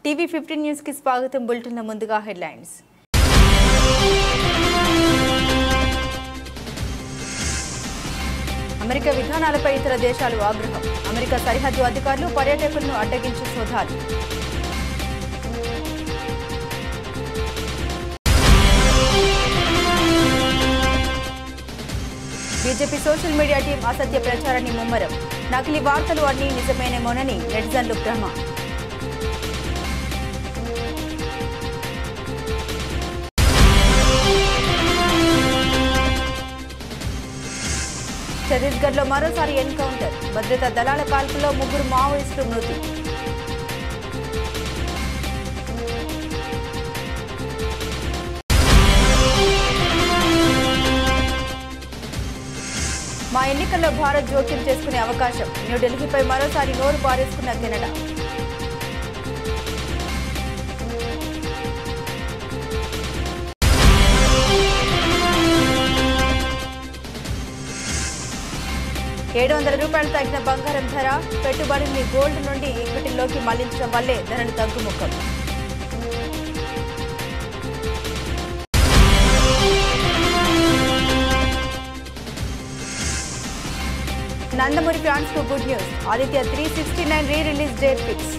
TV 15 news కి స్వాగతం. Bulletin లో ముందుగా హెడ్లైన్స్. అమెరికా విధానాలపై ఇతర దేశాలు ఆగ్రహం. అమెరికా సరిహద్దు అధికారులు పర్యాటకులను అడ్డగించి సోదాలు. బీజేపీ సోషల్ మీడియా టీం అసత్య ప్రచారాన్ని ముమ్మరం. నకిలీ వార్తలు అన్నీ నిజమేనేమోనని నెటిజన్లు భ్రమ. ఛత్తీస్గఢ్లో మరోసారి ఎన్కౌంటర్. భద్రతా దళాల కాల్పుల్లో 3 మావోయిస్టులు మృతి. మా ఎన్నికల్లో భారత్ జోక్యం చేసుకునే అవకాశం. న్యూఢిల్లీపై మరోసారి నోరు పారేసుకున్న కెనడా. ₹700 తగ్గిన బంగారం ధర. పెట్టుబడిని గోల్డ్ నుండి ఈక్విటీలోకి మళ్లించడం వల్లే ధరలు తగ్గుముఖం. నందమూరి ఫ్యాన్స్ కు good news. Aditya 369 re release date fix.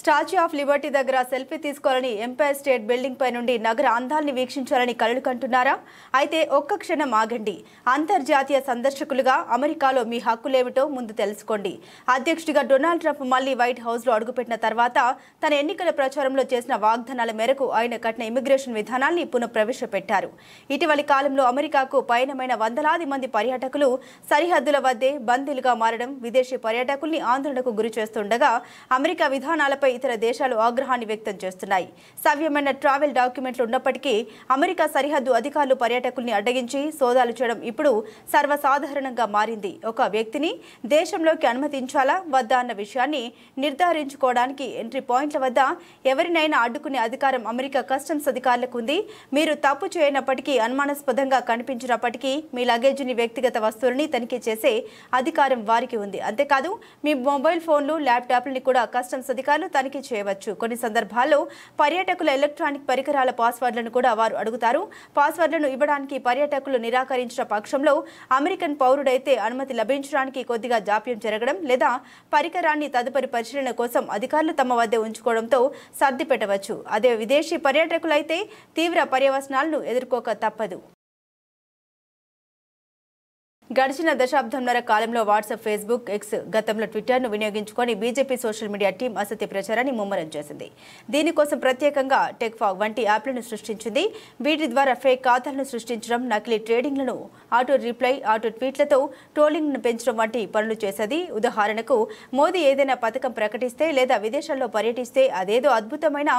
Statue of Liberty దగ్గర సెల్ఫీ తీసుకోవాలని, ఎంపైర్ స్టేట్ బిల్డింగ్ పై నుండి నగర అందాల్ని వీక్షించాలని కలలు కంటున్నారా? అయితే ఒక్క క్షణం ఆగండి. అంతర్జాతీయ సందర్శకులుగా అమెరికాలో మీ హక్కులేమిటో ముందు తెలుసుకోండి. అధ్యక్షుడిగా డొనాల్డ్ ట్రంప్ మళ్లీ వైట్ హౌస్ లో అడుగుపెట్టిన తర్వాత తన ఎన్నికల ప్రచారంలో చేసిన వాగ్దానాల మేరకు ఆయన కఠిన ఇమిగ్రేషన్ విధానాన్ని పునఃప్రవేశపెట్టారు. ఇటీవలి కాలంలో అమెరికాకు పయనమైన వందలాది మంది పర్యాటకులు సరిహద్దుల వద్దే బందీలుగా మారడం విదేశీ పర్యాటకుల్ని ఆందోళనకు గురి చేస్తుండగా అమెరికా విధానాలపై ఇతర దేశాలు ఆగ్రహాన్ని వ్యక్తం చేస్తున్నాయి. సవ్యమైన ట్రావెల్ డాక్యుమెంట్లు ఉన్నప్పటికీ అమెరికా సరిహద్దు అధికారులు పర్యాటకుల్ని అడ్డగించి సోదాలు చేయడం ఇప్పుడు సర్వసాధారణంగా మారింది. ఒక వ్యక్తిని దేశంలోకి అనుమతించాలా వద్దా అన్న విషయాన్ని నిర్ధారించుకోవడానికి ఎంట్రీ పాయింట్ల వద్ద ఎవరినైనా అడ్డుకునే అధికారం అమెరికా కస్టమ్స్ అధికారులకు ఉంది. మీరు తప్పు చేయనప్పటికీ, అనుమానాస్పదంగా కనిపించినప్పటికీ మీ లగేజీని, వ్యక్తిగత వస్తువులని తనిఖీ చేసే అధికారం వారికి ఉంది. అంతేకాదు, మీ మొబైల్ ఫోన్లు, ల్యాప్టాప్లని కూడా కస్టమ్స్ అధికారులు తనిఖీ చేయవచ్చు. కొన్ని సందర్భాల్లో పర్యాటకుల ఎలక్ట్రానిక్ పరికరాల పాస్వర్డ్లను కూడా వారు అడుగుతారు. పాస్వర్డ్లను ఇవ్వడానికి పర్యాటకులు నిరాకరించిన పక్షంలో అమెరికన్ పౌరుడైతే అనుమతి లభించడానికి కొద్దిగా జాప్యం జరగడం లేదా పరికరాన్ని తదుపరి పరిశీలన కోసం అధికారులు తమ వద్ద ఉంచుకోవడంతో సర్ది పెట్టవచ్చు. అదే విదేశీ పర్యాటకులైతే తీవ్ర పర్యవసనాలను ఎదుర్కోక తప్పదు. గడిచిన దశాబ్దంన్నర కాలంలో వాట్సాప్, ఫేస్బుక్, ఎక్స్, గతంలో ట్విట్టర్ను వినియోగించుకొని బీజేపీ సోషల్ మీడియా టీం అసత్య ప్రచారాన్ని ముమ్మరం చేసింది. దీనికోసం ప్రత్యేకంగా టెక్ఫాగ్ వంటి యాప్లను సృష్టించింది. వీటి ద్వారా ఫేక్ ఖాతాలను సృష్టించడం, నకిలీ ట్రేడింగ్లను, ఆటో రిప్లై, ఆటో ట్వీట్లతో ట్రోలింగ్ను పెంచడం వంటి పనులు చేసేది. ఉదాహరణకు, మోదీ ఏదైనా పథకం ప్రకటిస్తే లేదా విదేశాల్లో పర్యటిస్తే అదేదో అద్భుతమైన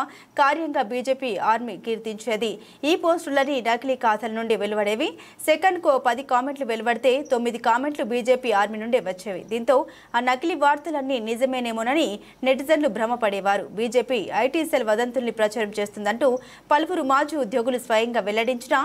కార్యంగా బీజేపీ ఆర్మీ కీర్తించేది. ఈ పోస్టులని నకిలీ ఖాతాల నుండి వెలువడేవి. సెకండ్కు 10 కామెంట్లు వెలువడితే 9 కామెంట్లు బీజేపీ ఆర్మీ నుండే వచ్చేవి. దీంతో ఆ నకిలీ వార్తలన్నీ నిజమేనేమోనని నెటిజన్లు భ్రమపడేవారు. బీజేపీ ఐటీ సెల్ వదంతుల్ని ప్రచారం చేస్తుందంటూ పలువురు మాజీ ఉద్యోగులు స్వయంగా వెల్లడించిన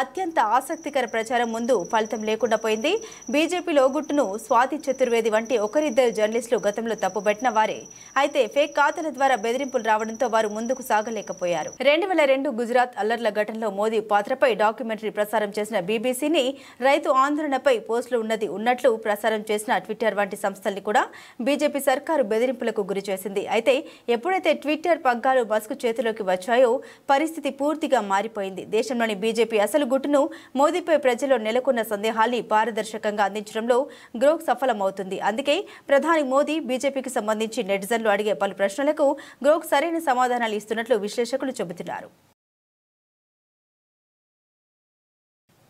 అత్యంత ఆసక్తికర ప్రచారం ముందు ఫలితం లేకుండా పోయింది. బీజేపీలో గుట్టును స్వాతి చతుర్వేది వంటి ఒకరిద్దరు జర్నలిస్టులు గతంలో తప్పుబట్టిన వారే. అయితే ఫేక్ ఖాతాల ద్వారా బెదిరింపులు రావడంతో వారు ముందుకు సాగలేకపోయారు. 2002 గుజరాత్ అల్లర్ల ఘటనలో మోదీ పాత్రపై డాక్యుమెంటరీ ప్రసారం చేసిన బీబీసీని రైతు ఆందోళనపై పోస్టులు ఉన్నట్లు ప్రసారం చేసిన ట్విట్టర్ వంటి సంస్థల్ని కూడా బీజేపీ సర్కారు బెదిరింపులకు గురి చేసింది. అయితే ఎప్పుడైతే ట్విట్టర్ పగ్గాలు మస్క్ చేతిలోకి వచ్చాయో పరిస్థితి పూర్తిగా మారిపోయింది. దేశంలోని బీజేపీ అసలు గుట్టును మోదీపై ప్రజల్లో నెలకొన్న సందేహాల్ని పారదర్శకంగా అందించడంలో గ్రోక్ సఫలమవుతుంది. అందుకే ప్రధాని మోదీ బీజేపీకి సంబంధించి నెటిజన్లు అడిగే పలు ప్రశ్నలకు గ్రోక్ సరైన సమాధానాలు ఇస్తున్నట్లు విశ్లేషకులు చెబుతున్నారు.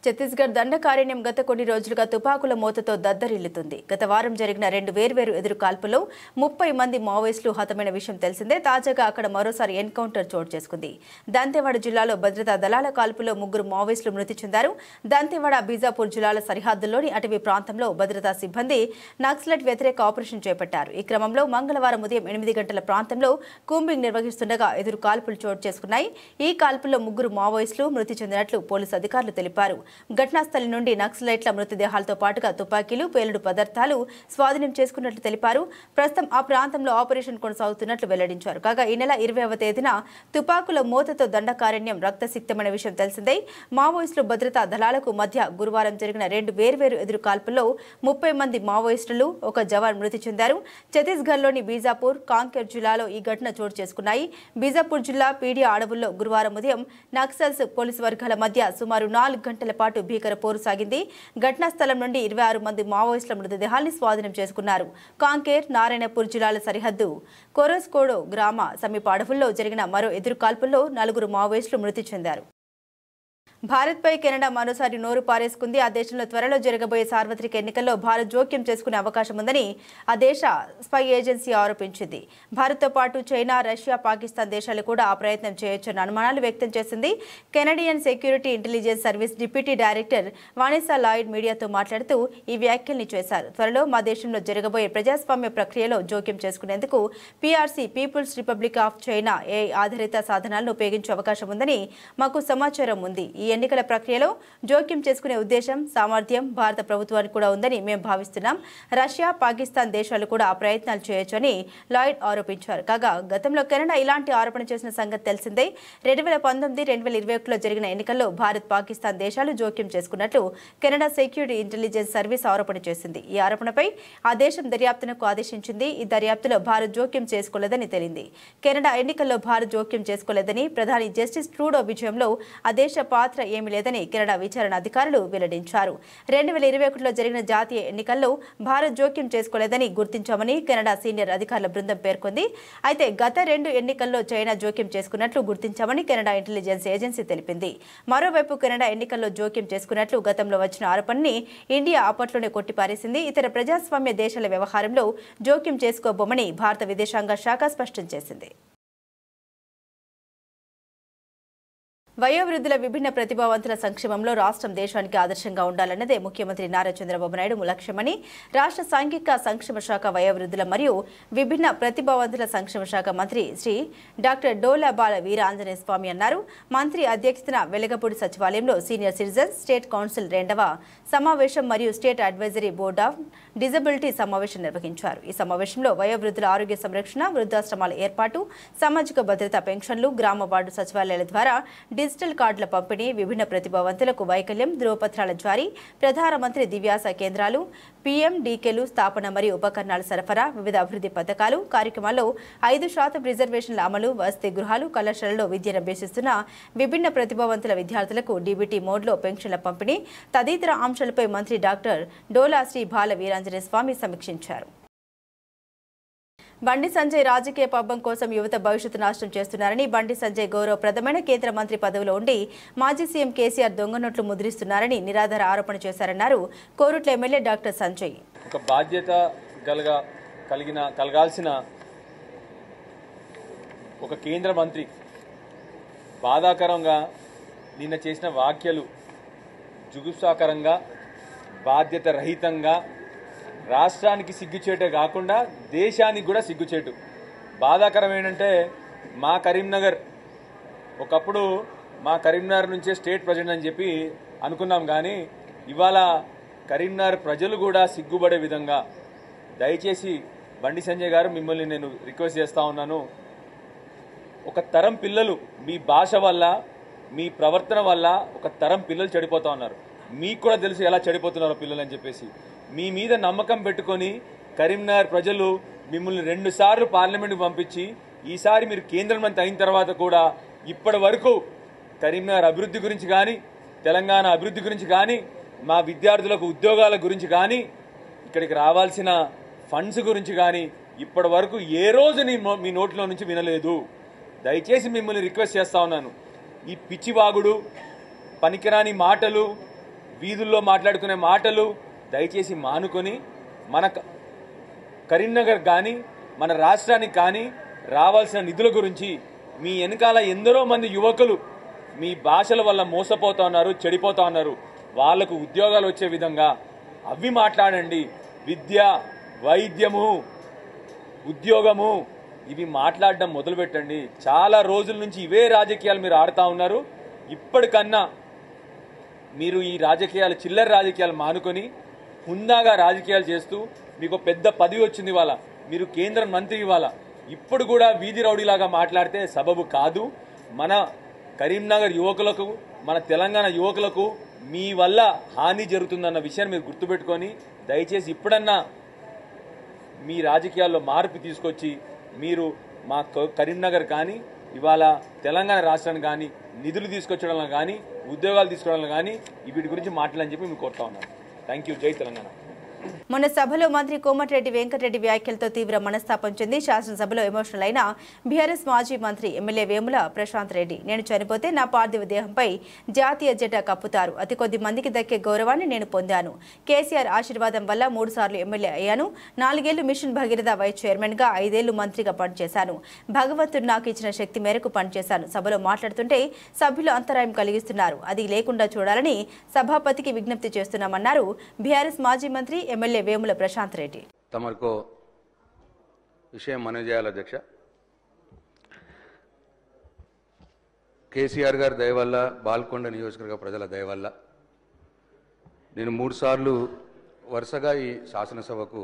ఛత్తీస్గఢ్ దండకారణ్యం గత కొన్ని రోజులుగా తుపాకుల మోతతో దద్దరిల్లుతుంది. గత వారం జరిగిన 2 వేర్వేరు ఎదురు కాల్పుల్లో 30 మంది మావోయిస్టులు హతమైన విషయం తెలిసిందే. తాజాగా అక్కడ మరోసారి ఎన్కౌంటర్ చోటు చేసుకుంది. దంతెవాడ జిల్లాలో భద్రతా దళాల కాల్పుల్లో 3 మావోయిస్టులు మృతి చెందారు. దంతెవాడ, బీజాపూర్ జిల్లాల సరిహద్దుల్లోని అటవీ ప్రాంతంలో భద్రతా సిబ్బంది నక్సలైట్ వ్యతిరేక ఆపరేషన్ చేపట్టారు. ఈ క్రమంలో మంగళవారం ఉదయం 8 గంటల ప్రాంతంలో కూంబింగ్ నిర్వహిస్తుండగా ఎదురు కాల్పులు చోటు చేసుకున్నాయి. ఈ కాల్పుల్లో 3 మావోయిస్టులు మృతి చెందినట్లు పోలీసు అధికారులు తెలిపారు. ఘటనా స్థలం నుండి నక్సలైట్ల మృతదేహాలతో పాటుగా తుపాకీలు, పేలుడు పదార్థాలు స్వాధీనం చేసుకున్నట్లు తెలిపారు. ప్రస్తుతం ఆ ప్రాంతంలో ఆపరేషన్ కొనసాగుతున్నట్లు వెల్లడించారు. కాగా ఈ నెల 20వ తేదీన తుపాకుల మోతతో దండకారణ్యం రక్తసిక్తమైన విషయం తెలిసిందే. మావోయిస్టులు భద్రతా దళాలకు మధ్య గురువారం జరిగిన 2 వేర్వేరు ఎదురు కాల్పుల్లో 30 మంది మావోయిస్టులు, 1 జవాన్ మృతి చెందారు. ఛత్తీస్గఢ్లోని బీజాపూర్, కాంకేర్ జిల్లాలో ఈ ఘటన చోటు చేసుకున్నాయి. బీజాపూర్ జిల్లా పీడియా అడవుల్లో గురువారం ఉదయం నక్సల్స్ పోలీసు వర్గాల మధ్య సుమారు 4 గంటల పాటు భీకర పోరు సాగింది. ఘటనా స్థలం నుండి 26 మంది మావోయిస్టుల మృతదేహాల్ని స్వాధీనం చేసుకున్నారు. కాంకేర్, నారాయణపూర్ జిల్లాల సరిహద్దు కొరస్కోడో గ్రామ సమీప అడవుల్లో జరిగిన మరో ఎదురు కాల్పుల్లో 4 మావోయిస్టులు మృతి చెందారు. భారత్పై కెనడా మరోసారి నోరు పారేసుకుంది. ఆ దేశంలో త్వరలో జరగబోయే సార్వత్రిక ఎన్నికల్లో భారత్ జోక్యం చేసుకునే అవకాశం ఉందని ఆ దేశ స్పై ఏజెన్సీ ఆరోపించింది. భారత్తో పాటు చైనా, రష్యా, పాకిస్తాన్ దేశాలు కూడా ఆ ప్రయత్నం చేయొచ్చన్న అనుమానాలు వ్యక్తం చేసింది. Canadian security intelligence service deputy director Vanessa Lloyd మీడియాతో మాట్లాడుతూ ఈ వ్యాఖ్యల్ని చేశారు. త్వరలో మా దేశంలో జరగబోయే ప్రజాస్వామ్య ప్రక్రియలో జోక్యం చేసుకునేందుకు PRC, people's republic of China AI ఆధారిత సాధనాలను ఉపయోగించే అవకాశం ఉందని మాకు సమాచారం ఉంది. ఈ ఎన్నికల ప్రక్రియలో జోక్యం చేసుకునే ఉద్దేశం, సామర్థ్యం భారత ప్రభుత్వానికి కూడా ఉందని మేము భావిస్తున్నాం. రష్యా, పాకిస్తాన్ దేశాలు కూడా ఆ ప్రయత్నాలు చేయొచ్చని లాయిడ్ ఆరోపించారు. కాగా గతంలో కెనడా ఇలాంటి ఆరోపణ చేసిన సంగతి తెలిసిందే. 2019, 2021లో జరిగిన ఎన్నికల్లో భారత్, పాకిస్తాన్ దేశాలు జోక్యం చేసుకున్నట్లు కెనడా సెక్యూరిటీ ఇంటెలిజెన్స్ సర్వీస్ ఆరోపణ చేసింది. ఈ ఆరోపణపై ఆ దేశం దర్యాప్తునకు ఆదేశించింది. ఈ దర్యాప్తులో భారత్ జోక్యం చేసుకోలేదని తేలింది. కెనడా ఎన్నికల్లో భారత్ జోక్యం చేసుకోలేదని, ప్రధాని జస్టిస్ ట్రూడో విజయంలో ఆ దేశ పాత్ర ఏమీ లేదని కెనడా విచారణ అధికారులు వెల్లడించారు. 2021లో జరిగిన జాతీయ ఎన్నికల్లో భారత్ జోక్యం చేసుకోలేదని గుర్తించామని కెనడా సీనియర్ అధికారుల బృందం పేర్కొంది. అయితే గత 2 ఎన్నికల్లో చైనా జోక్యం చేసుకున్నట్లు గుర్తించామని కెనడా ఇంటెలిజెన్స్ ఏజెన్సీ తెలిపింది. మరోవైపు కెనడా ఎన్నికల్లో జోక్యం చేసుకున్నట్లు గతంలో వచ్చిన ఆరోపణని ఇండియా అప్పట్లోనే కొట్టిపారేసింది. ఇతర ప్రజాస్వామ్య దేశాల వ్యవహారంలో జోక్యం చేసుకోబోమని భారత విదేశాంగ శాఖ స్పష్టం చేసింది. వయోవృద్ధుల విభిన్న ప్రతిభావంతుల సంక్షేమంలో రాష్ట్రం దేశానికి ఆదర్శంగా ఉండాలన్నదే ముఖ్యమంత్రి నారా చంద్రబాబు నాయుడు లక్ష్యమని రాష్ట్ర సాంఘిక సంక్షేమ శాఖ వయోవృద్ధుల మరియు విభిన్న ప్రతిభావంతుల సంక్షేమ శాఖ మంత్రి శ్రీ డాక్టర్ డోలా బాల వీరాంజనేయ స్వామి అన్నారు. మంత్రి అధ్యక్షతన వెలగపూడి సచివాలయంలో సీనియర్ సిటిజన్స్ స్టేట్ కౌన్సిల్ 2వ సమావేశం మరియు state advisory board of disability సమావేశం నిర్వహించారు. ఈ సమావేశంలో వయోవృద్ధుల ఆరోగ్య సంరక్షణ, వృద్ధాశ్రమాల ఏర్పాటు, సామాజిక భద్రత పెన్షన్లు, గ్రామ వార్డు సచివాలయాల ద్వారా డిజిటల్ కార్డుల పంపిణీ, విభిన్న ప్రతిభావంతులకు వైకల్యం ధృవపత్రాల జారీ, ప్రధానమంత్రి దివ్యాస కేంద్రాలు, పీఎండీకేలు స్థాపన మరియు ఉపకరణాల సరఫరా, వివిధ అభివృద్ధి పథకాలు కార్యక్రమాల్లో 5% రిజర్వేషన్ల అమలు, వసతి గృహాలు, కళాశాలలో విద్యను అభ్యసిస్తున్న విభిన్న ప్రతిభావంతుల విద్యార్థులకు డీబీటీ మోడ్లో పెన్షన్ల పంపిణీ తదితర అంశాలపై మంత్రి డాక్టర్ డోలా శ్రీ బాల వీరాంజనేయ స్వామి సమీక్షించారు. బండి సంజయ్ రాజకీయ పబ్బం కోసం యువత భవిష్యత్తు నాశనం చేస్తున్నారని, బండి సంజయ్ గౌరవప్రదమైన కేంద్ర మంత్రి పదవిలో ఉండి మాజీ సీఎం కేసీఆర్ దొంగ నోట్లు ముద్రిస్తున్నారని నిరాధార ఆరోపణ చేశారన్నారు కోరుట్ల ఎమ్మెల్యే డాక్టర్ సంజయ్. ఒక బాధ్యత కలగాల్సిన ఒక కేంద్ర మంత్రి బాధాకరంగా నిన్న చేసిన వ్యాఖ్యలు జుగుప్సాకరంగా, బాధ్యత రహితంగా, రాష్ట్రానికి సిగ్గుచేటే కాకుండా దేశానికి కూడా సిగ్గుచేటు. బాధాకరం ఏంటంటే మా కరీంనగర్ ఒకప్పుడు మా కరీంనగర్ నుంచే స్టేట్ ప్రెసిడెంట్ అని చెప్పి అనుకున్నాం. కానీ ఇవాళ కరీంనగర్ ప్రజలు కూడా సిగ్గుపడే విధంగా, దయచేసి బండి సంజయ్ గారు మిమ్మల్ని నేను రిక్వెస్ట్ చేస్తూ ఉన్నాను. ఒక తరం పిల్లలు మీ భాష వల్ల, మీ ప్రవర్తన వల్ల ఒక తరం పిల్లలు చెడిపోతూ ఉన్నారు. మీకు కూడా తెలుసు ఎలా చెడిపోతున్నారో పిల్లలు అని చెప్పేసి. మీ మీద నమ్మకం పెట్టుకొని కరీంనగర్ ప్రజలు మిమ్మల్ని 2 సార్లు పార్లమెంట్కి పంపించి ఈసారి మీరు కేంద్ర మంత్రి అయిన తర్వాత కూడా ఇప్పటి వరకు కరీంనగర్ అభివృద్ధి గురించి కానీ, తెలంగాణ అభివృద్ధి గురించి కానీ, మా విద్యార్థులకు ఉద్యోగాల గురించి కానీ, ఇక్కడికి రావాల్సిన ఫండ్స్ గురించి కానీ ఇప్పటి వరకు ఏ రోజు మీ నోట్లో నుంచి వినలేదు. దయచేసి మిమ్మల్ని రిక్వెస్ట్ చేస్తా ఉన్నాను. ఈ పిచ్చివాగుడు, పనికిరాని మాటలు, వీధుల్లో మాట్లాడుకునే మాటలు దయచేసి మానుకొని మన కరీంనగర్ కానీ మన రాష్ట్రానికి కానీ రావాల్సిన నిధుల గురించి, మీ వెనకాల ఎందరో మంది యువకులు మీ భాషల వల్ల మోసపోతా ఉన్నారు, చెడిపోతా ఉన్నారు, వాళ్లకు ఉద్యోగాలు వచ్చే విధంగా అవి మాట్లాడండి. విద్య, వైద్యము, ఉద్యోగము ఇవి మాట్లాడడం మొదలుపెట్టండి. చాలా రోజుల నుంచి ఇవే రాజకీయాలు మీరు ఆడుతూ ఉన్నారు. ఇప్పటికన్నా మీరు ఈ రాజకీయాలు చిల్లర రాజకీయాలు మానుకొని హుందాగా రాజకీయాలు చేస్తూ మీకు పెద్ద పదవి వచ్చింది ఇవాళ, మీరు కేంద్ర మంత్రి ఇవాళ, ఇప్పుడు కూడా వీధి రౌడీలాగా మాట్లాడితే సబబు కాదు. మన కరీంనగర్ యువకులకు, మన తెలంగాణ యువకులకు మీ వల్ల హాని జరుగుతుందన్న విషయాన్ని మీరు గుర్తుపెట్టుకొని దయచేసి ఇప్పుడన్నా మీ రాజకీయాల్లో మార్పు తీసుకొచ్చి మీరు మా కరీంనగర్ కానీ ఇవాళ తెలంగాణ రాష్ట్రానికి కానీ నిధులు తీసుకొచ్చడంలో కానీ ఉద్యోగాలు తీసుకోవడంలో కానీ వీటి గురించి మాట్లాడని చెప్పి మేము కోరుతా ఉన్నాను. Thank you. జై తెలంగాణ. మొన్న సభలో మంత్రి కోమటిరెడ్డి వెంకటరెడ్డి వ్యాఖ్యలతో తీవ్ర మనస్తాపం చెంది శాసనసభలో ఎమోషనల్ అయిన బీఆర్ఎస్ మాజీ మంత్రి ఎమ్మెల్యే వేముల ప్రశాంత్ రెడ్డి, నేను చనిపోతే నా పార్థివ దేహంపై జాతీయ జెండా కప్పుతారు, అతి కొద్ది మందికి దక్కే గౌరవాన్ని నేను పొందాను, కేసీఆర్ ఆశీర్వాదం వల్ల 3 సార్లు ఎమ్మెల్యే అయ్యాను, 4 ఏళ్లు మిషన్ భగీరథ వైస్ చైర్మన్గా, 5 ఏళ్లు మంత్రిగా పనిచేశాను, భగవంతుడు నాకు ఇచ్చిన శక్తి మేరకు పనిచేశాను. సభలో మాట్లాడుతుంటే సభ్యులు అంతరాయం కలిగిస్తున్నారు, అది లేకుండా చూడాలని సభాపతికి విజ్ఞప్తి చేస్తున్నామన్నారు బీఆర్ఎస్ మాజీ మంత్రి ఎమ్మెల్యే వేముల ప్రశాంత్ రెడ్డి. తమకు విషయం మనవి చేయాలి అధ్యక్ష. కేసీఆర్ గారి దయ వల్ల, బాల్కొండ నియోజకవర్గ ప్రజల దయ వల్ల నేను 3 సార్లు వరుసగా ఈ శాసనసభకు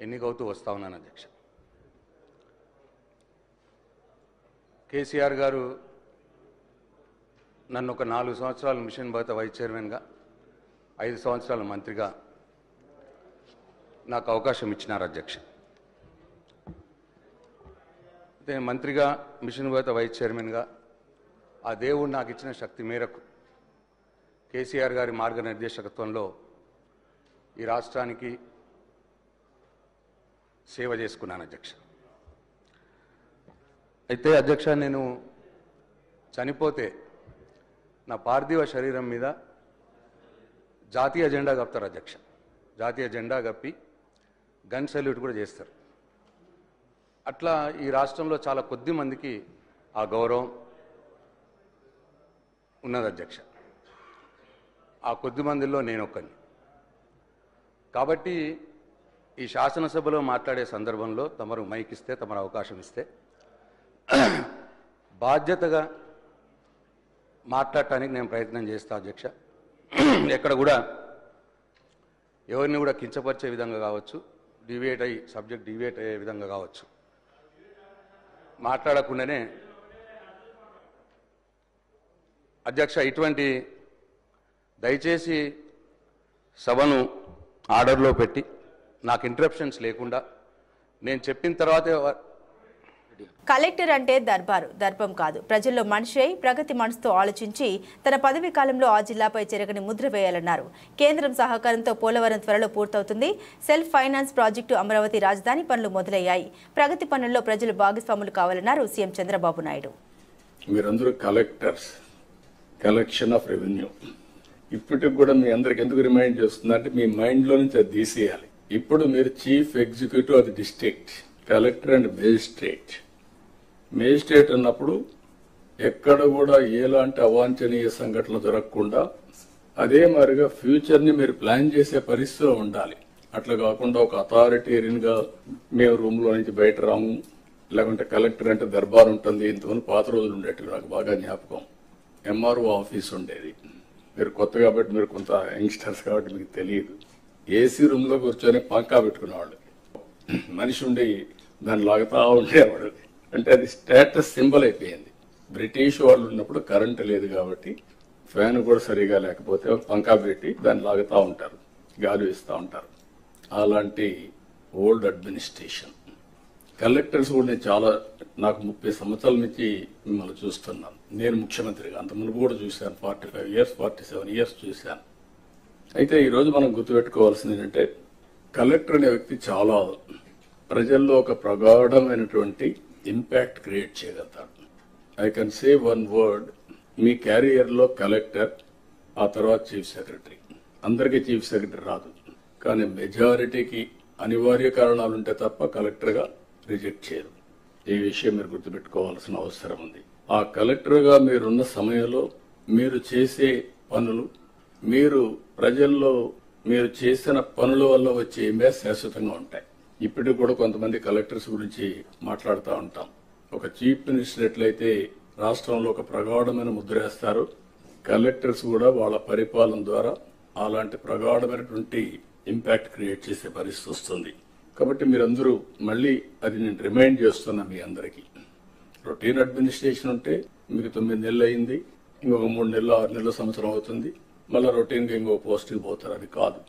ఎన్నికవుతూ వస్తా ఉన్నాను అధ్యక్ష. కేసీఆర్ గారు నన్ను ఒక 4 సంవత్సరాలు మిషన్ భగీరథ వైస్ చైర్మన్గా, 5 సంవత్సరాల మంత్రిగా నాకు అవకాశం ఇచ్చినారు అధ్యక్ష. నేను మంత్రిగా, మిషన్ భగీరథ వైస్ చైర్మన్గా ఆ దేవుడు నాకు ఇచ్చిన శక్తి మేరకు కేసీఆర్ గారి మార్గనిర్దేశకత్వంలో ఈ రాష్ట్రానికి సేవ చేసుకున్నాను అధ్యక్ష. అయితే అధ్యక్ష, నేను చనిపోతే నా పార్థివ శరీరం మీద జాతీయ జెండా కప్పుతారు అధ్యక్ష. జాతీయ జెండా కప్పి గన్ సెల్యూట్ కూడా చేస్తారు. అట్లా ఈ రాష్ట్రంలో చాలా కొద్ది మందికి ఆ గౌరవం ఉన్నది అధ్యక్ష. ఆ కొద్ది మందిలో నేను ఒక్కని. కాబట్టి ఈ శాసనసభలో మాట్లాడే సందర్భంలో తమరు మైక్ ఇస్తే, తమరు అవకాశం ఇస్తే బాధ్యతగా మాట్లాడటానికి నేను ప్రయత్నం చేస్తా అధ్యక్ష. ఎక్కడ కూడా ఎవరిని కూడా కించపరిచే విధంగా కావచ్చు, సబ్జెక్ట్ డివేట్ అయ్యే విధంగా కావచ్చు మాట్లాడకుండానే అధ్యక్ష, ఇటువంటి దయచేసి సభను ఆర్డర్లో పెట్టి నాకు ఇంటరప్షన్స్ లేకుండా నేను చెప్పిన తర్వాతే. కలెక్టర్ అంటే దర్పం కాదు, ప్రజల్లో మనిషి అయి ప్రగతి మనసుతో ఆలోచించి తన పదవీ కాలంలో ఆ జిల్లాపై చెరగని ముద్ర వేయాలన్నారు. కేంద్రం సహకారంతో పోలవరం త్వరలో పూర్తవుతుంది. సెల్ఫ్ ఫైనాన్స్ ప్రాజెక్టు, అమరావతి రాజధాని పనులు మొదలయ్యాయి. ప్రగతి పనుల్లో ప్రజలు భాగస్వాములు కావాలన్నారు సీఎం చంద్రబాబు నాయుడు. మీరందరూ కలెక్టర్స్, కలెక్షన్ ఆఫ్ రెవెన్యూ. ఇప్పటికి కూడా మీ అందరికి ఎందుకు రిమైండ్ చేస్తుందంటే మీ మైండ్ లో నుంచి అది తీసేయాలి. ఇప్పుడు మీరు chief executive of the district, collector and magistrate. Magistrate అన్నప్పుడు ఎక్కడ కూడా ఎలాంటి అవాంఛనీయ సంఘటనలు జరగకుండా అదే మాదిరిగా ఫ్యూచర్ ని మీరు ప్లాన్ చేసే పరిస్థితిలో ఉండాలి. అట్లా కాకుండా ఒక అథారిటేరియన్ గా మేము రూమ్ లో నుంచి బయట రాము, లేకుంటే కలెక్టర్ అంటే దర్బార్ ఉంటుంది. ఇంతమంది పాత రోజులు ఉండేవి, నాకు బాగా జ్ఞాపకం. ఎంఆర్ఓ ఆఫీస్ ఉండేది. మీరు కొత్త కాబట్టి, మీరు కొంత యంగ్స్టర్స్ కాబట్టి మీకు తెలియదు. ఏసీ రూమ్ లో కూర్చొని పంకా పెట్టుకునేవాళ్ళు, మనిషి ఉండి దాన్ని లాగుతా ఉండేవాడు. అంటే అది స్టేటస్ సింబల్ అయిపోయింది. బ్రిటిష్ వాళ్ళు ఉన్నప్పుడు కరెంటు లేదు కాబట్టి ఫ్యాన్ కూడా సరిగా లేకపోతే పంకా పెట్టి దాన్ని లాగుతా ఉంటారు, గాలి ఇస్తూ ఉంటారు. అలాంటి ఓల్డ్ అడ్మినిస్ట్రేషన్. కలెక్టర్స్ కూడా నేను నాకు 30 సంవత్సరాల నుంచి మిమ్మల్ని చూస్తున్నాను. నేను ముఖ్యమంత్రిగా అంత మునుపు కూడా చూశాను. 45 years 47 years చూశాను. అయితే ఈరోజు మనం గుర్తుపెట్టుకోవాల్సింది ఏంటంటే, కలెక్టర్ అనే వ్యక్తి చాలా ప్రజల్లో ఒక ప్రగాఢమైనటువంటి ఇంపాక్ట్ క్రియేట్ చేయగలుగుతాడు. I can say one word, me carrier లో కలెక్టర్, ఆ తర్వాత చీఫ్ సెక్రటరీ. అందరికీ చీఫ్ సెక్రటరీ రాదు, కానీ మెజారిటీకి అనివార్య కారణాలుంటే తప్ప కలెక్టర్ గా రిజెక్ట్ చేయరు. ఈ విషయం మీరు గుర్తుపెట్టుకోవాల్సిన అవసరం ఉంది. ఆ కలెక్టర్ గా మీరున్న సమయంలో మీరు చేసే పనులు, మీరు ప్రజల్లో మీరు చేసిన పనుల వల్ల వచ్చే ఇంపాక్ట్ శాశ్వతంగా ఉంటాయి. ఇప్పటికి కూడా కొంతమంది కలెక్టర్స్ గురించి మాట్లాడుతూ ఉంటాం. ఒక చీఫ్ మినిస్టర్ ఎట్లయితే రాష్ట్రంలో ఒక ప్రగాఢమైన ముద్ర వేస్తారు, కలెక్టర్స్ కూడా వాళ్ళ పరిపాలన ద్వారా అలాంటి ప్రగాఢమైనటువంటి ఇంపాక్ట్ క్రియేట్ చేసే పరిస్థితి వస్తుంది. కాబట్టి మీరందరూ మళ్ళీ అది నేను రిమైండ్ చేస్తున్నా మీ అందరికీ. రొటీన్ అడ్మినిస్ట్రేషన్ ఉంటే మీకు 9 నెలలు అయింది, ఇంకొక 3 నెలలు 6 నెలలు సంవత్సరం అవుతుంది, మళ్ళీ రొటీన్గా ఇంకొక పోస్ట్కి పోతారు. అది కాదు.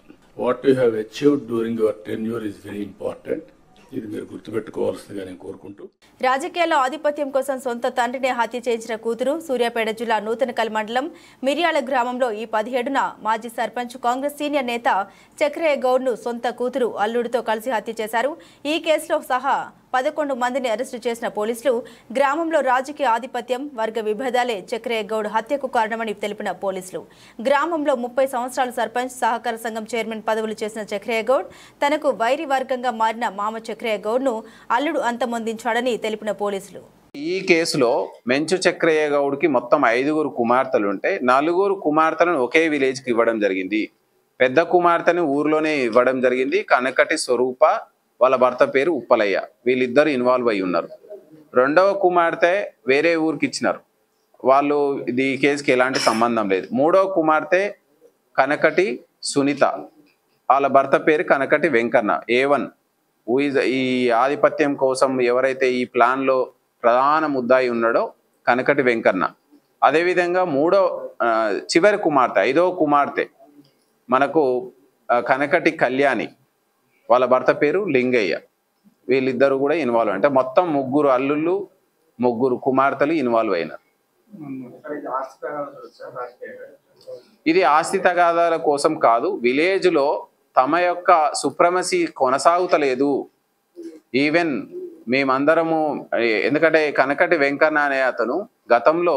What you have achieved during your tenure is very important. ఇది మీరు గుర్తుపెట్టుకోవాల్సిందిగా నేను కోరుకుంటూ, రాజకీయాల్లో ఆధిపత్యం కోసం సొంత తండ్రిని హత్య చేయించిన కూతురు సూర్యాపేట జిల్లా నూతనకల్ మండలం మిర్యాల గ్రామంలో ఈ 17న మాజీ సర్పంచ్ కాంగ్రెస్ సీనియర్ నేత చక్రయ్య గౌడ్ను సొంత కూతురు అల్లుడితో కలిసి హత్య చేశారు. ఈ కేసులో సహా 11 మందిని అరెస్టు చేసిన పోలీసులు గ్రామంలో రాజకీయ ఆధిపత్యం, వర్గ విభేదాలే చక్రయ్య గౌడ్ హత్యకు కారణమని తెలిపిన పోలీసులు గ్రామంలో 30 సంవత్సరాల సర్పంచ్, సహకార సంఘం చైర్మన్ పదవులు చేసిన చక్రయ్య గౌడ్ తనకు వైరి వర్గంగా మారిన మామ చక్రయ్య గౌడ్ను అల్లుడు అంతమొందించాడని తెలిపిన పోలీసులు. ఈ కేసులో మెంచు చక్రయ్య గౌడ్కి మొత్తం 5 కుమార్తెలుంటే 4 కుమార్తెలను ఒకే విలేజ్కి ఇవ్వడం జరిగింది. పెద్ద కుమార్తెని ఊర్లోనే ఇవ్వడం జరిగింది. కనకటి స్వరూప, వాళ్ళ భర్త పేరు ఉప్పలయ్య, వీళ్ళిద్దరు ఇన్వాల్వ్ అయి ఉన్నారు. రెండవ కుమార్తె వేరే ఊరికి ఇచ్చినారు, వాళ్ళు ఈ కేసుకి ఎలాంటి సంబంధం లేదు. మూడవ కుమార్తె కనకటి సునీత, వాళ్ళ భర్త పేరు కనకటి వెంకన్న. A1 ఈ ఆధిపత్యం కోసం ఎవరైతే ఈ ప్లాన్లో ప్రధాన ముద్దాయి ఉన్నాడో కనకటి వెంకన్న. అదేవిధంగా చివరి కుమార్తె 5వ కుమార్తె మనకు కనకటి కళ్యాణి, వాళ్ళ భర్త పేరు లింగయ్య. వీళ్ళిద్దరు కూడా ఇన్వాల్వ్, అంటే మొత్తం 3 అల్లుళ్ళు 3 కుమార్తెలు ఇన్వాల్వ్ అయినారు. ఇది ఆస్తి తగాదాల కోసం కాదు, విలేజ్ లో తమ యొక్క సుప్రమసీ కొనసాగుతలేదు. ఈవెన్ మేమందరము, ఎందుకంటే కనకటి వెంకన్న అనే అతను గతంలో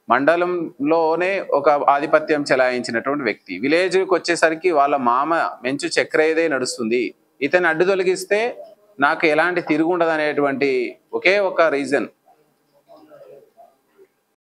మండలంలోనే ఒక ఆధిపత్యం చెలాయించినటువంటి వ్యక్తి. విలేజ్కి వచ్చేసరికి వాళ్ళ మామ మెంచు చక్రయ్యదే నడుస్తుంది, ఇతను అడ్డు తొలగిస్తే నాకు ఎలాంటి తిరుగుండదు అనేటువంటి ఒకే ఒక రీజన్.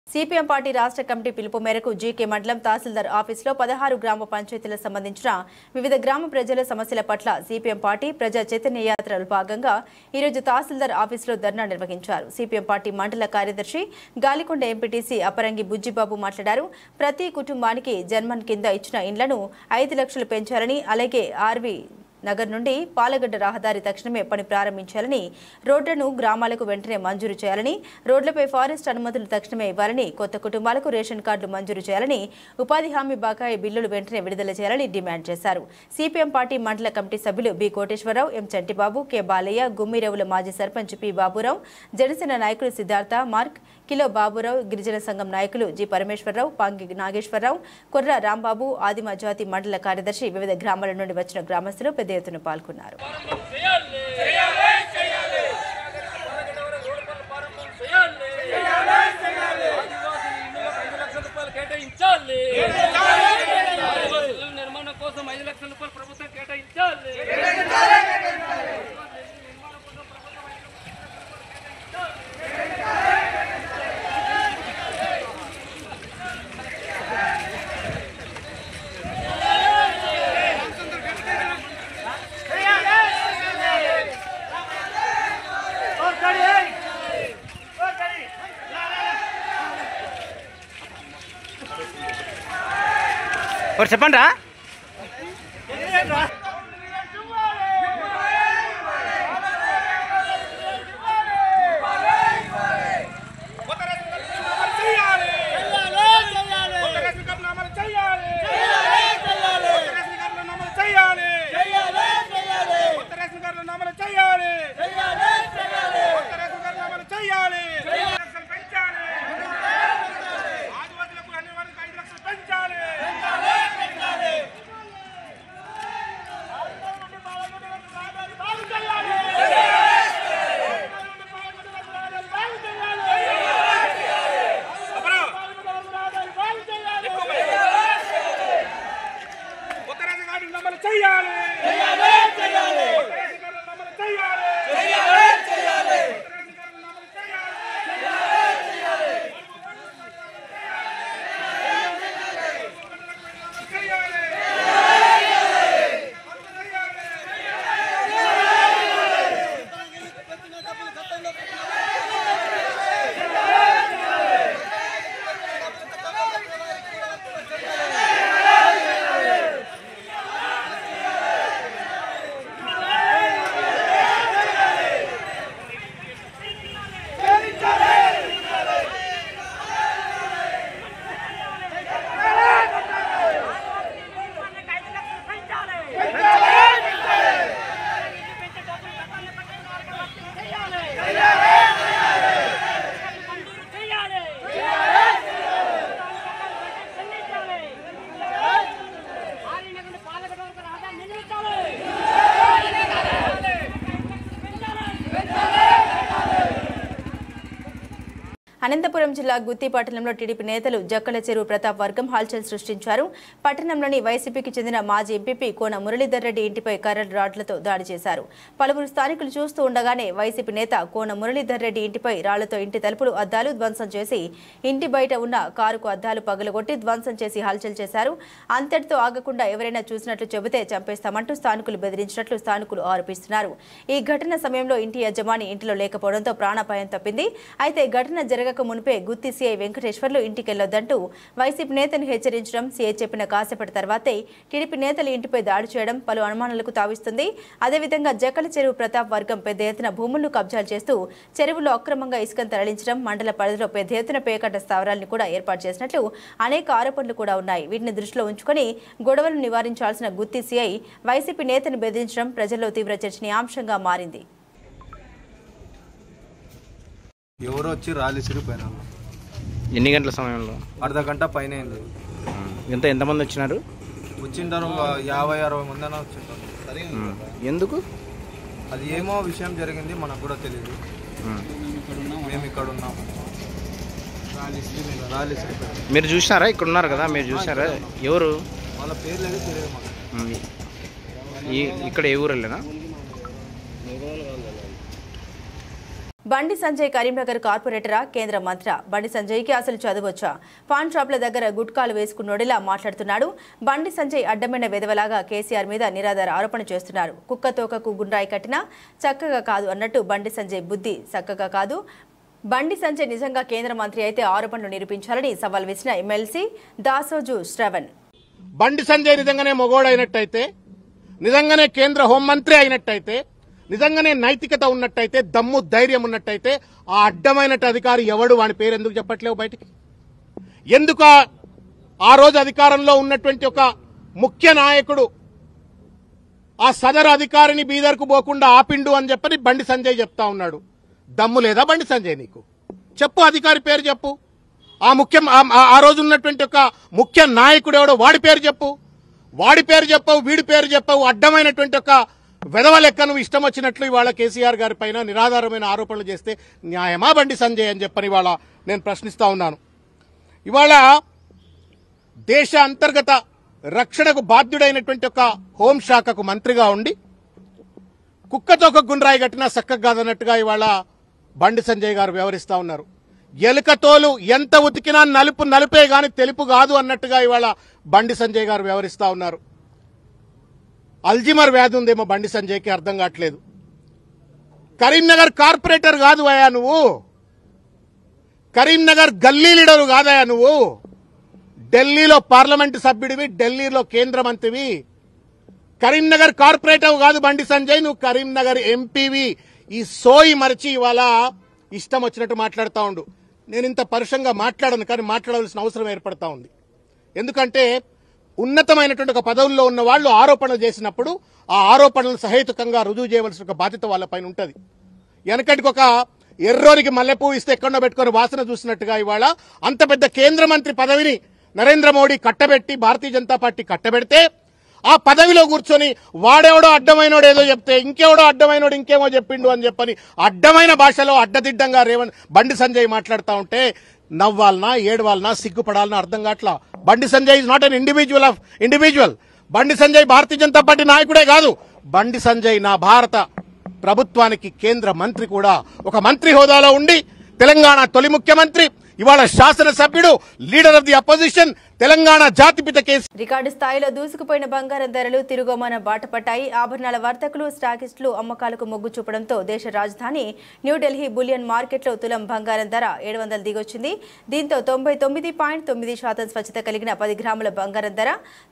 సిపిఎం పార్టీ రాష్ట్ర కమిటీ పిలుపు మేరకు జీకే మండలం తహసీల్దార్ ఆఫీసులో 16 గ్రామ పంచాయతీలకు సంబంధించిన వివిధ గ్రామ ప్రజల సమస్యల పట్ల సిపిఎం పార్టీ ప్రజా చైతన్య యాత్రలో భాగంగా ఈరోజు తహసీల్దార్ ఆఫీసులో ధర్నా నిర్వహించారు. సిపిఎం పార్టీ మండల కార్యదర్శి గాలికొండ ఎంపీటీసీ అపరంగి బుజ్జిబాబు మాట్లాడారు. ప్రతి కుటుంబానికి జన్మన్ కింద ఇచ్చిన ఇండ్లను 5 లక్షలు పెంచాలని, అలాగే ఆర్వి నగర్ నుండి పాలగడ్డ రహదారి తక్షణమే పని ప్రారంభించాలని, రోడ్లను గ్రామాలకు వెంటనే మంజూరు చేయాలని, రోడ్లపై ఫారెస్ట్ అనుమతులు తక్షణమే ఇవ్వాలని, కొత్త కుటుంబాలకు రేషన్ కార్డులు మంజూరు చేయాలని, ఉపాధి హామీ బకాయి బిల్లులు వెంటనే విడుదల చేయాలని డిమాండ్ చేశారు. సిపిఎం పార్టీ మండల కమిటీ సభ్యులు బి కోటేశ్వరరావు, ఎం చంటిబాబు, కె బాలయ్య, గుమ్మిరేవుల మాజీ సర్పంచ్ పి బాబురావు, జనసేన నాయకులు సిద్ధార్థ, మార్క్, కిలో బాబురావు, గిరిజన సంఘం నాయకులు జి పరమేశ్వరరావు, పాంగి నాగేశ్వరరావు, కొర్ర రాంబాబు, ఆదిమ జాతి మండల కార్యదర్శి, వివిధ గ్రామాల నుండి వచ్చిన గ్రామస్తులు పెద్ద ఎత్తున పాల్గొన్నారు. నిర్మాణం కోసం 5 లక్షల రూపాయలు ప్రభుత్వం కేటాయించాలి. और చెప్పండి రా అనంతపురం జిల్లా గుత్తి పట్టణంలో టీడీపీ నేతలు జక్కల చెరువు ప్రతాప్ వర్గం హల్చల్ సృష్టించారు. పట్టణంలోని వైసీపీకి చెందిన మాజీ ఎంపీపీ కోన మురళీధర్ రెడ్డి ఇంటిపై కర్రల రాడ్లతో దాడి చేశారు. పలువురు స్థానికులు చూస్తూ ఉండగానే వైసీపీ నేత కోన మురళీధర్ రెడ్డి ఇంటిపై రాళ్లతో ఇంటి తలుపులు అద్దాలు ధ్వంసం చేసి ఇంటి బయట ఉన్న కారుకు అద్దాలు పగలగొట్టి ధ్వంసం చేసి హల్చల్ చేశారు. అంతటితో ఆగకుండా ఎవరైనా చూసినట్లు చెబితే చంపేస్తామంటూ స్థానికులు బెదిరించినట్లు స్థానికులు ఆరోపిస్తున్నారు. ఈ ఘటన సమయంలో ఇంటి యజమాని ఇంటిలో లేకపోవడంతో ప్రాణాపాయం తప్పింది. అయితే ఘటన జరగక మునిపే గుత్తి సీఐ వెంకటేశ్వర్లు ఇంటికెళ్లొద్దంటూ వైసీపీ నేతను హెచ్చరించడం, సీఐ చెప్పిన కాసేపటి తర్వాతే టీడీపీ నేతలు ఇంటిపై దాడి చేయడం పలు అనుమానాలకు తావిస్తుంది. అదేవిధంగా జక్కల చెరువు ప్రతాప్ వర్గం పెద్ద ఎత్తున భూములను కబ్జాలు చేస్తూ చెరువులో అక్రమంగా ఇసుకను తరలించడం, మండల పరిధిలో పెద్ద ఎత్తున పేకట్ట స్థావరాలను కూడా ఏర్పాటు చేసినట్లు అనేక ఆరోపణలు కూడా ఉన్నాయి. వీటిని దృష్టిలో ఉంచుకొని గొడవలను నివారించాల్సిన గుత్తి సీఐ వైసీపీ నేతను బెదిరించడం ప్రజల్లో తీవ్ర చర్చనీయాంశంగా మారింది. ఎవరో వచ్చి రాలేసిరు పైన. ఎన్ని గంటల సమయంలో? అర్ధ గంట పైన అయింది. ఎంతమంది వచ్చినారు? వచ్చింటారు 50-60 మంది అన్న వచ్చింటారు. ఎందుకు? అది ఏమో విషయం జరిగింది, మనకు కూడా తెలియదు. మేము ఇక్కడ ఉన్నాము. రాలేసిరు. మీరు చూసినారా? ఇక్కడ ఉన్నారు కదా, మీరు చూసినారా? ఎవరు వాళ్ళ పేర్లు అయితే తెలియదు మాకు. ఇక్కడ ఏ ఊరేనా? బండి సంజయ్ కరీంనగర్ కార్పొరేటరా, కేంద్ర మంత్రా? బండి సంజయ్కి అసలు చదవచ్చా? పాన్ షాప్ల దగ్గర గుట్కాలు వేసుకున్నోడిలా మాట్లాడుతున్నాడు. బండి సంజయ్ అడ్డమైన వెధవలాగా కేసీఆర్ మీద నిరాధార ఆరోపణ చేస్తున్నారు. కుక్క తోకకు గుండ్రాయి కట్టినా చక్కగా కాదు అన్నట్టు బండి సంజయ్ బుద్ధి చక్కగా కాదు. బండి సంజయ్ నిజంగా కేంద్ర మంత్రి అయితే ఆరోపణలు నిరూపించాలని సవాల్ విసిన ఎమ్మెల్సీ దాసోజు శ్రవణ్. బండి సంజయ్ నిజంగానే మొగోడైనట్టయితే, నిజంగానే కేంద్ర హోంమంత్రి అయినట్టయితే, నిజంగానే నైతికత ఉన్నట్టయితే, దమ్ము ధైర్యం ఉన్నట్టయితే ఆ అడ్డమైన అధికారి ఎవడు? వాని పేరు ఎందుకు చెప్పట్లేవు బయటికి? ఎందుకు ఆ రోజు అధికారంలో ఉన్నటువంటి ఒక ముఖ్య నాయకుడు ఆ సదరు అధికారిని బీదర్కు పోకుండా ఆపిండు అని చెప్పని బండి సంజయ్ చెప్తా ఉన్నాడు. దమ్ము లేదా బండి సంజయ్ నీకు? చెప్పు, అధికారి పేరు చెప్పు. ఆ రోజు ఉన్నటువంటి ఒక ముఖ్య నాయకుడు ఎవడో వాడి పేరు చెప్పు. వాడి పేరు చెప్పవు, వీడి పేరు చెప్పవు. అడ్డమైనటువంటి ఒక వెధవ లెక్క నువ్వు ఇష్టం వచ్చినట్లు ఇవాళ కేసీఆర్ గారి పైన నిరాధారమైన ఆరోపణలు చేస్తే న్యాయమా బండి సంజయ్ అని చెప్పని ఇవాళ నేను ప్రశ్నిస్తా ఉన్నాను. ఇవాళ దేశ అంతర్గత రక్షణకు బాధ్యుడైనటువంటి ఒక హోంశాఖకు మంత్రిగా ఉండి కుక్కతో ఒక గుండ్రాయి కట్టినా చక్కగా కాదన్నట్టుగా ఇవాళ బండి సంజయ్ గారు వ్యవహరిస్తా ఉన్నారు. ఎలుకతోలు ఎంత ఉతికినా నలుపు నలుపే గాని తెలుపు కాదు అన్నట్టుగా ఇవాళ బండి సంజయ్ గారు వ్యవహరిస్తా ఉన్నారు. అల్జిమర్ వ్యాధి ఉందేమో బండి సంజయ్కి, అర్థం కావట్లేదు. కరీంనగర్ కార్పొరేటర్ కాదు అయ్యా నువ్వు, కరీంనగర్ గల్లీ లీడరు కాదయా నువ్వు. ఢిల్లీలో పార్లమెంటు సభ్యుడివి, ఢిల్లీలో కేంద్ర మంత్రివి. కరీంనగర్ కార్పొరేటర్ కాదు బండి సంజయ్, నువ్వు కరీంనగర్ ఎంపీవి. ఈ సోయి మరిచి ఇవాళ ఇష్టం వచ్చినట్టు మాట్లాడుతూ ఉండు. నేను ఇంత పరుషంగా మాట్లాడను, కానీ మాట్లాడవలసిన అవసరం ఏర్పడతా ఉంది. ఎందుకంటే ఉన్నతమైనటువంటి ఒక పదవుల్లో ఉన్న వాళ్ళు ఆరోపణలు చేసినప్పుడు ఆ ఆరోపణలు సహేతుకంగా రుజువు చేయవలసిన ఒక బాధ్యత వాళ్ళపైన ఉంటుంది. వెనకటికి ఒక ఎర్రోనికి మల్లెపూ ఇస్తే ఎక్కడో పెట్టుకుని వాసన చూసినట్టుగా ఇవాళ అంత పెద్ద కేంద్ర మంత్రి పదవిని నరేంద్ర మోడీ కట్టబెట్టి, భారతీయ జనతా పార్టీ కట్టబెడితే ఆ పదవిలో కూర్చొని వాడెవడో అడ్డమైనోడు ఏదో చెప్తే ఇంకెవడో అడ్డమైనోడు ఇంకేమో చెప్పిండు అని చెప్పని అడ్డమైన భాషలో అడ్డదిడ్డంగా బండి సంజయ్ మాట్లాడుతూ ఉంటే నవ్వాలనా, ఏడవాలనా, సిగ్గుపడాలనా అర్థం కావట్లా. Bandi Sanjay is not an individual. Bandi Sanjay Bharatiya Janata party నాయకుడే కాదు. బండి సంజయ్ నా భారత ప్రభుత్వానికి కేంద్ర మంత్రి కూడా. ఒక మంత్రి హోదాలో ఉండి తెలంగాణ తొలి ముఖ్యమంత్రి, ఇవాళ శాసనసభ్యుడు, leader of the opposition, Telangana జాతిపిత కేసు. రికార్డు స్థాయిలో దూసుకుపోయిన బంగారం ధరలు తిరుగుమాన బాటపట్టాయి. ఆభరణాల వర్తకులు, స్టాకిస్టులు అమ్మకాలకు మొగ్గు చూపడంతో దేశ రాజధాని న్యూఢిల్లీ బులియన్ మార్కెట్లో తులం బంగారం ధర 700 దిగొచ్చింది. దీంతో 99.9% స్వచ్ఛత కలిగిన 10 గ్రాముల బంగారం ధర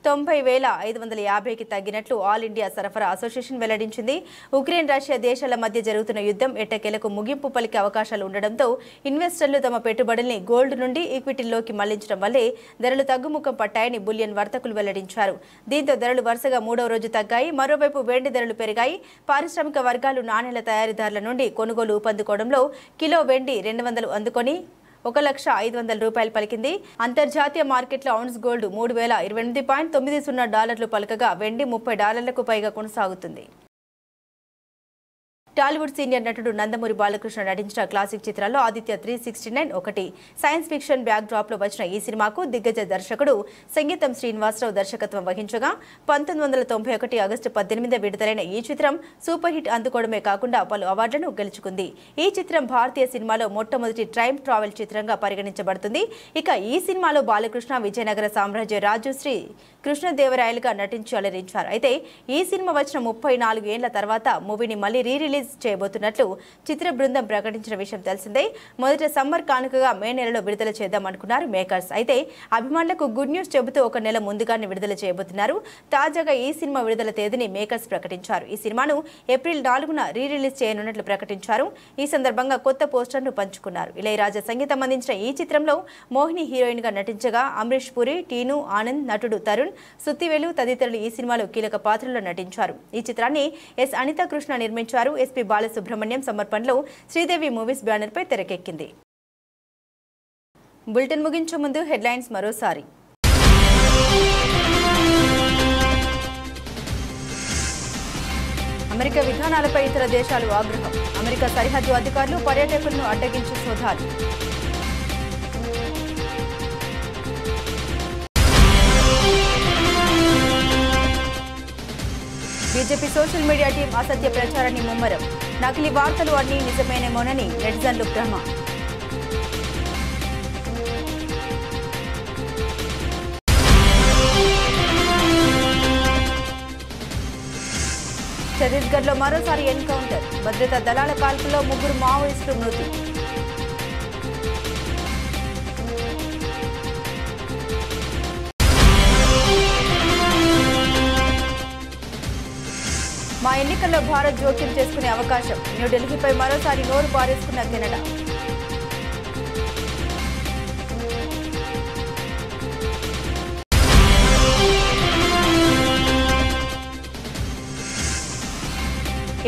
90,550కి తగ్గినట్లు ఆల్ ఇండియా సరఫరా అసోసియేషన్ వెల్లడించింది. ఉక్రెయిన్, రష్యా దేశాల మధ్య జరుగుతున్న యుద్ధం ఎట్టకేలకు ముగింపు పలికే అవకాశాలు ఉండడంతో ఇన్వెస్టర్లు తమ పెట్టుబడుల్ని గోల్డ్ నుండి ఈక్విటీల్లోకి మళ్లించడం వల్లే ధరలు తగ్గుముఖం పట్టాయని బులియన్ వర్తకులు వెల్లడించారు. దీంతో ధరలు వరుసగా 3వ రోజు తగ్గాయి. మరోవైపు వెండి ధరలు పెరిగాయి. పారిశ్రామిక వర్గాలు నాణేల తయారీదారుల నుండి కొనుగోలు ఊపందుకోవడంలో కిలో వెండి 200 అందుకొని 1,05,000 రూపాయలు పలికింది. అంతర్జాతీయ మార్కెట్లో ఔన్స్ గోల్డ్ $3,028.90 పలకగా వెండి $30కు పైగా కొనసాగుతుంది. టాలీవుడ్ సీనియర్ నటుడు నందమూరి బాలకృష్ణ నటించిన క్లాసిక్ చిత్రాల్లో ఆదిత్య 369 ఒకటి. సైన్స్ ఫిక్షన్ బ్యాక్ డ్రాప్ లో వచ్చిన ఈ సినిమాకు దిగ్గజ దర్శకుడు సంగీతం శ్రీనివాసరావు దర్శకత్వం వహించగా 1991 ఆగస్టు 18 విడుదలైన ఈ చిత్రం సూపర్ హిట్ అందుకోవడమే కాకుండా పలు అవార్డులను గెలుచుకుంది. ఈ చిత్రం భారతీయ సినిమాలో మొట్టమొదటి టైమ్ ట్రావెల్ చిత్రంగా పరిగణించబడుతుంది. ఇక ఈ సినిమాలో బాలకృష్ణ విజయనగర సామ్రాజ్య రాజు శ్రీ కృష్ణదేవరాయలుగా నటించి అలరించారు. అయితే ఈ సినిమా వచ్చిన 34 ఏళ్ల తర్వాత మూవీని మళ్లీ రిలీజ్ చేయబోతున్నట్లు చిత్ర బృందం ప్రకటించిన విషయం తెలిసిందే. మొదట సమ్మర్ కానుకగా మే నెలలో విడుదల చేద్దామనుకున్నారు మేకర్స్. అయితే అభిమానులకు గుడ్ న్యూస్ చెబుతూ ఒక నెల ముందుగానే విడుదల చేయబోతున్నారు. తాజాగా ఈ సినిమా విడుదల తేదీని మేకర్స్ ప్రకటించారు. ఈ సినిమాను ఏప్రిల్ 4న రిలీజ్ చేయనున్నట్లు ప్రకటించారు. ఈ సందర్భంగా కొత్త పోస్టర్ను పంచుకున్నారు. ఇళయరాజా సంగీతం అందించిన ఈ చిత్రంలో మోహిని హీరోయిన్ గా నటించగా అమరీష్ పురి, టీను, ఆనంద్, నటుడు తరుణ్, సుత్తివేలు తదితరులు ఈ సినిమాలో కీలక పాత్రల్లో నటించారు. ఈ చిత్రాన్ని ఎస్ అనితా కృష్ణ నిర్మించారు. ఎస్పీ బాలసుబ్రహ్మణ్యం సమర్పణలో శ్రీదేవి మూవీస్ బ్యానర్ పై తెరకెక్కింది. బులెటిన్ ముగించే ముందు హెడ్లైన్స్ మరోసారి. అమెరికా విధానాలపై ఇతర దేశాలు ఆగ్రహం. అమెరికా సరిహద్దు అధికారులు పర్యాటకులను అడ్డగించి సోదాలు. బీజేపీ సోషల్ మీడియా టీం అసత్య ప్రచారాన్ని ముమ్మరం. నకిలీ వార్తలు అన్నీ నిజమేనేమోనని నెటిజన్లు భ్రమ. ఛత్తీస్గఢ్లో మరోసారి ఎన్కౌంటర్. భద్రతా దళాల కాల్పుల్లో 3 మావోయిస్టులు మృతి. మా ఎన్నికల్లో భారత్ జోక్యం చేసుకునే అవకాశం. న్యూఢిల్లీపై మరోసారి నోరు పారేసుకున్న కెనడా.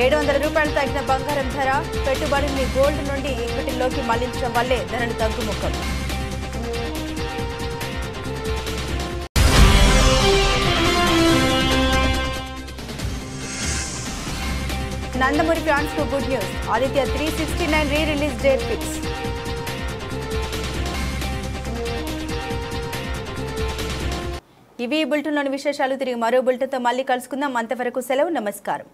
$700 తగ్గిన బంగారం ధర. పెట్టుబడిని గోల్డ్ నుండి ఈక్విటీలోకి మళ్లించడం వల్లే ధరలు తగ్గుముఖం. నందమూరి ఫ్యాన్స్ కు good news. Aditya 369 release date fix. ఇవి బులెటిన్లోని విశేషాలు. తిరిగి మరో బులెటిన్తో మళ్ళీ కలుసుకుందాం. అంతవరకు సెలవు. నమస్కారం.